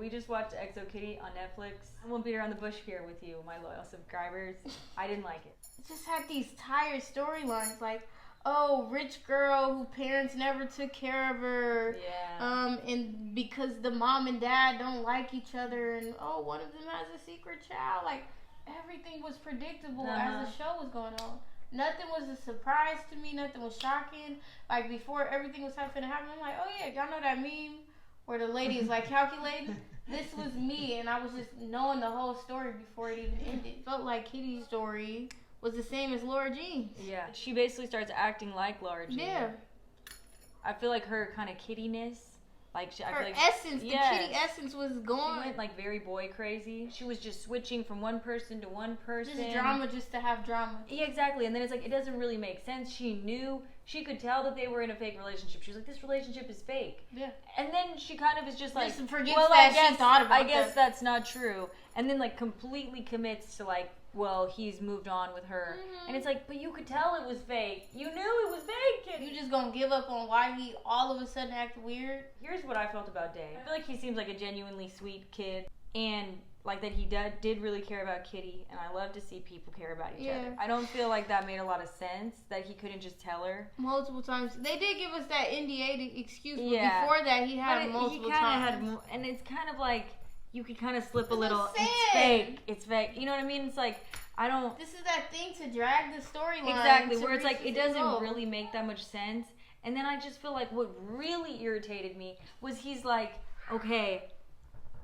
We just watched Exo Kitty on Netflix. I won't beat around the bush here with you, my loyal subscribers. I didn't like it. It just had these tired storylines, like, oh, rich girl who parents never took care of her. Yeah. And because the mom and dad don't like each other, and oh, one of them has a secret child. Like, everything was predictable as the show was going on. Nothing was a surprise to me. Nothing was shocking. Like, before everything was having to happen, I'm like, oh yeah, y'all know that meme where the lady is like calculating? This was me, and I was just knowing the whole story before it even ended. Felt like Kitty's story was the same as Laura Jean's. Yeah. She basically starts acting like Laura Jean. Yeah. I feel like her kind of kittiness, like I Her feel like essence, the kitty essence was gone. She went like very boy crazy. She was just switching from one person to one person. Just drama just to have drama. Yeah, exactly. And then it's like, it doesn't really make sense. She knew, she could tell that they were in a fake relationship. She was like, this relationship is fake. Yeah. And then she kind of is just like, Just forgets well, that I guess, she thought about I guess that. that's not true. And then like completely commits to like, well, he's moved on with her. Mm-hmm. And it's like, but you could tell it was fake. You knew it was fake. Kitty. You just gonna give up on why he all of a sudden acted weird? Here's what I felt about Day. I feel like he seems like a genuinely sweet kid, and like that he did really care about Kitty, and I love to see people care about each other. I don't feel like that made a lot of sense, that he couldn't just tell her. Multiple times. They did give us that NDA excuse, but Yeah. before that he had multiple times. And it's kind of like, you could kind of slip a It's little, insane. it's fake, it's fake. You know what I mean? It's like, I don't... This is that thing to drag the storyline. Exactly, where it's like, reach it its doesn't goal. really make that much sense. And then I just feel like what really irritated me was he's like, okay,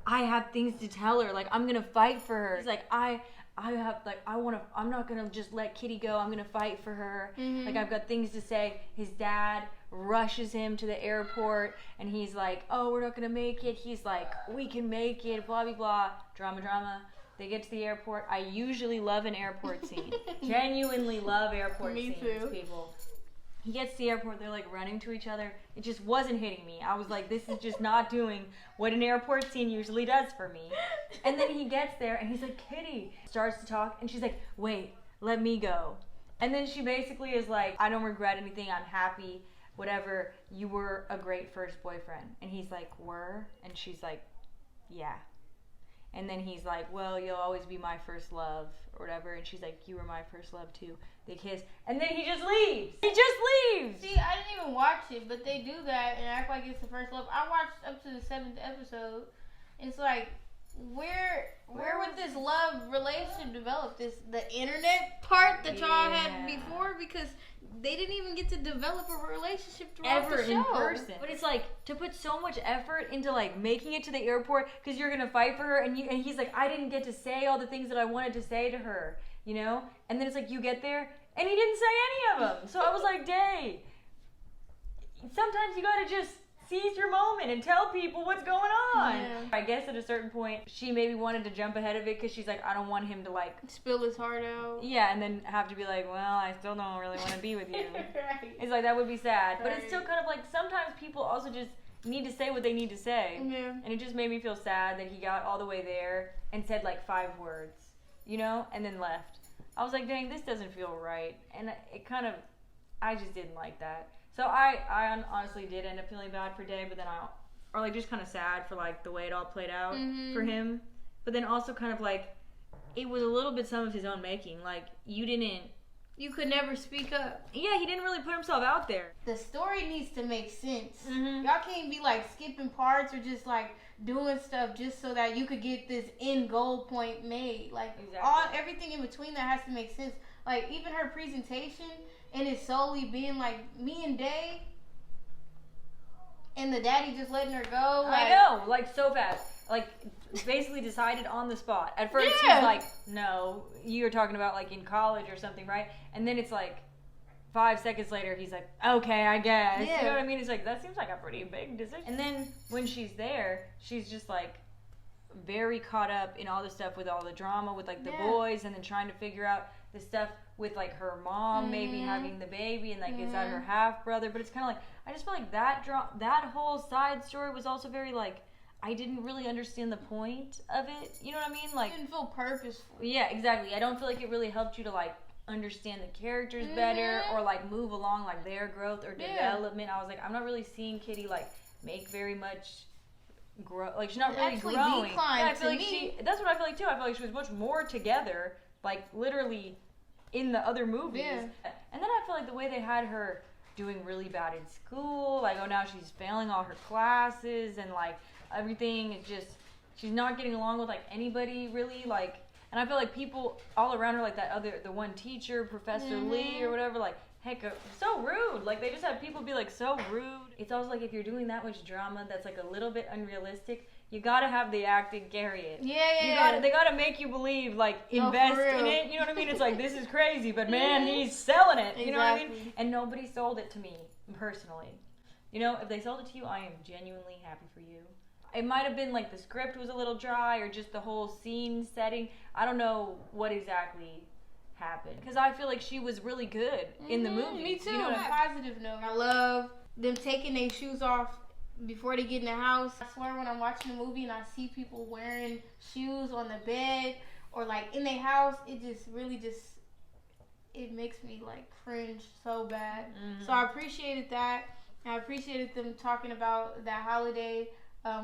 I have things to tell her. Like, I'm gonna fight for her. He's like, I'm not gonna just let Kitty go. I'm gonna fight for her. Mm-hmm. Like, I've got things to say. His dad rushes him to the airport, and he's like, oh, we're not gonna make it. He's like, we can make it, blah, blah, blah. Drama. They get to the airport. I usually love an airport scene. Genuinely love airport Me scenes, too. people. He gets to the airport, they're like running to each other. It just wasn't hitting me. I was like, this is just not doing what an airport scene usually does for me. And then he gets there and he's like, Kitty, starts to talk, and she's like, wait, let me go. And then she basically is like, I don't regret anything, I'm happy, whatever, you were a great first boyfriend. And he's like, were? And she's like, yeah. And then he's like, well, you'll always be my first love, or whatever. And she's like, you were my first love too. They kiss. And then he just leaves. He just leaves. See, I didn't even watch it, but they do that and act like it's the first love. I watched up to the 7th episode. And it's like, where would this love relationship develop? The internet part that y'all had before? Because they didn't even get to develop a relationship throughout the show. In person. But it's like, to put so much effort into like making it to the airport because you're gonna fight for her, and he's like, I didn't get to say all the things that I wanted to say to her, you know? And then it's like, you get there and he didn't say any of them. So I was like, Day, sometimes you gotta just seize your moment and tell people what's going on. Yeah. I guess at a certain point, she maybe wanted to jump ahead of it because she's like, I don't want him to like spill his heart out. Yeah, and then have to be like, well, I still don't really want to be with you. Right. It's like, that would be sad. But Right. it's still kind of like, sometimes people also just need to say what they need to say. Yeah. And it just made me feel sad that he got all the way there and said like 5 words, you know, and then left. I was like, dang, this doesn't feel right. And it kind of, I just didn't like that. So I honestly did end up feeling bad for Day, but then or like just kind of sad for like the way it all played out for him. But then also kind of like, it was a little bit some of his own making. Like, You could never speak up. yeah, he didn't really put himself out there. The story needs to make sense. Mm-hmm. Y'all can't be like skipping parts or just like doing stuff just so that you could get this end goal point made. Like everything in between that has to make sense. Like even her presentation and it solely being like me and Day and the daddy just letting her go. Like, I know, like so fast. Like basically decided on the spot. At first he was like, no, you're talking about like in college or something, right? And then it's like 5 seconds later he's like, okay, I guess. Yeah. You know what I mean? It's like, that seems like a pretty big decision. And then when she's there, she's just like very caught up in all the stuff with all the drama with like the boys, and then trying to figure out the stuff with like her mom maybe having the baby, and like is that her half brother? But it's kind of like, I just feel like that whole side story was also very like, I didn't really understand the point of it. You know what I mean? Like, it didn't feel purposeful. Yeah, exactly. I don't feel like it really helped you to like understand the characters better, or like move along like their growth or development. I was like, I'm not really seeing Kitty like make very much like she's not really actually growing. declined Yeah, I feel to like me. that's what I feel like too. I feel like she was much more together, like literally in the other movies. Yeah. And then I feel like the way they had her doing really bad in school, like now she's failing all her classes and like everything is just, she's not getting along with like anybody really, like, and I feel like people all around her, like the one teacher, Professor Lee or whatever, like, heck, so rude. Like they just have people be like so rude. It's always like if you're doing that much drama that's like a little bit unrealistic, you gotta have the acting carry it. Yeah. They gotta make you believe, like, invest in it. You know what I mean? It's like, this is crazy, but man, he's selling it. You know what I mean? And nobody sold it to me, personally. You know, if they sold it to you, I am genuinely happy for you. It might have been like the script was a little dry or just the whole scene setting. I don't know what exactly happened. Because I feel like she was really good in the movie. Me too. You know On a positive note, I love them taking their shoes off before they get in the house. I swear when I'm watching a movie and I see people wearing shoes on the bed or like in their house, it just really it makes me like cringe so bad. So I appreciated that. I appreciated them talking about that holiday,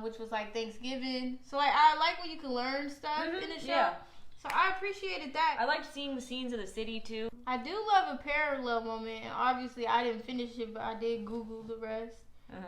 which was like Thanksgiving. So like I like when you can learn stuff in the show. Yeah. So I appreciated that. I liked seeing the scenes of the city too. I do love a parallel moment, and obviously I didn't finish it, but I did Google the rest.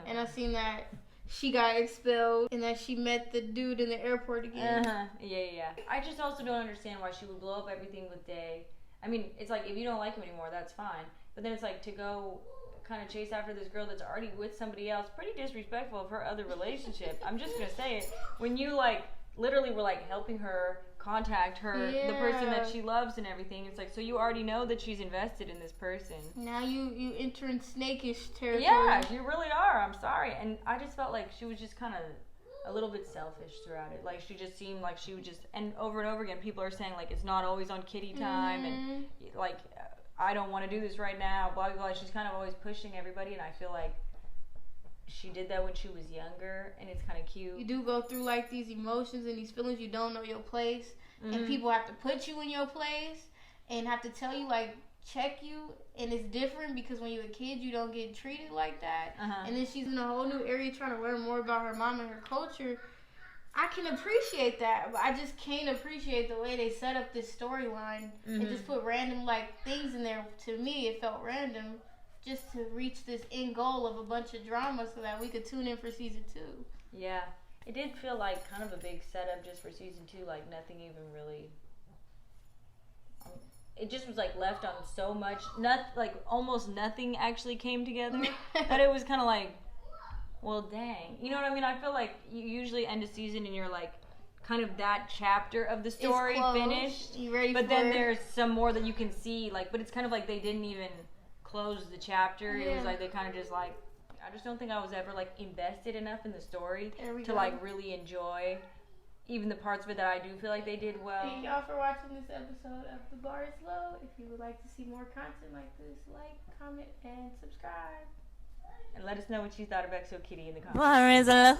And I seen that she got expelled and that she met the dude in the airport again. Yeah. I just also don't understand why she would blow up everything with Day. I mean, it's like, if you don't like him anymore, that's fine. But then it's like to go kind of chase after this girl that's already with somebody else, pretty disrespectful of her other relationship. I'm just going to say it. When you like literally were like helping her contact her, the person that she loves and everything. It's like, so you already know that she's invested in this person. Now you entering snakish territory. Yeah, you really are. I'm sorry. And I just felt like she was just kind of a little bit selfish throughout it. Like she just seemed like she would just, and over again, people are saying like it's not always on Kitty time and like I don't want to do this right now, blah, blah, blah. She's kind of always pushing everybody, and I feel like she did that when she was younger, and it's kind of cute. You do go through like these emotions and these feelings. You don't know your place, and people have to put you in your place and have to tell you like check you, and it's different because when you're a kid you don't get treated like that. And then she's in a whole new area trying to learn more about her mom and her culture. I can appreciate that, but I just can't appreciate the way they set up this storyline and just put random like things in there. To me, it felt random. Just to reach this end goal of a bunch of drama so that we could tune in for season 2. Yeah. It did feel like kind of a big setup just for season 2, like nothing even really... it just was like left on so much, like almost nothing actually came together, that it was kind of like, well, dang. You know what I mean? I feel like you usually end a season and you're like, kind of that chapter of the story finished. You ready but for then it? there's some more that you can see, like, but it's kind of like they didn't even close the chapter. It was like they kind of just like, I just don't think I was ever like invested enough in the story to like really enjoy even the parts of it that I do feel like they did well. Thank y'all for watching this episode of The Bar is Low. If you would like to see more content like this, like, comment, and subscribe. And let us know what you thought of Exo Kitty in the comments. Bar is low.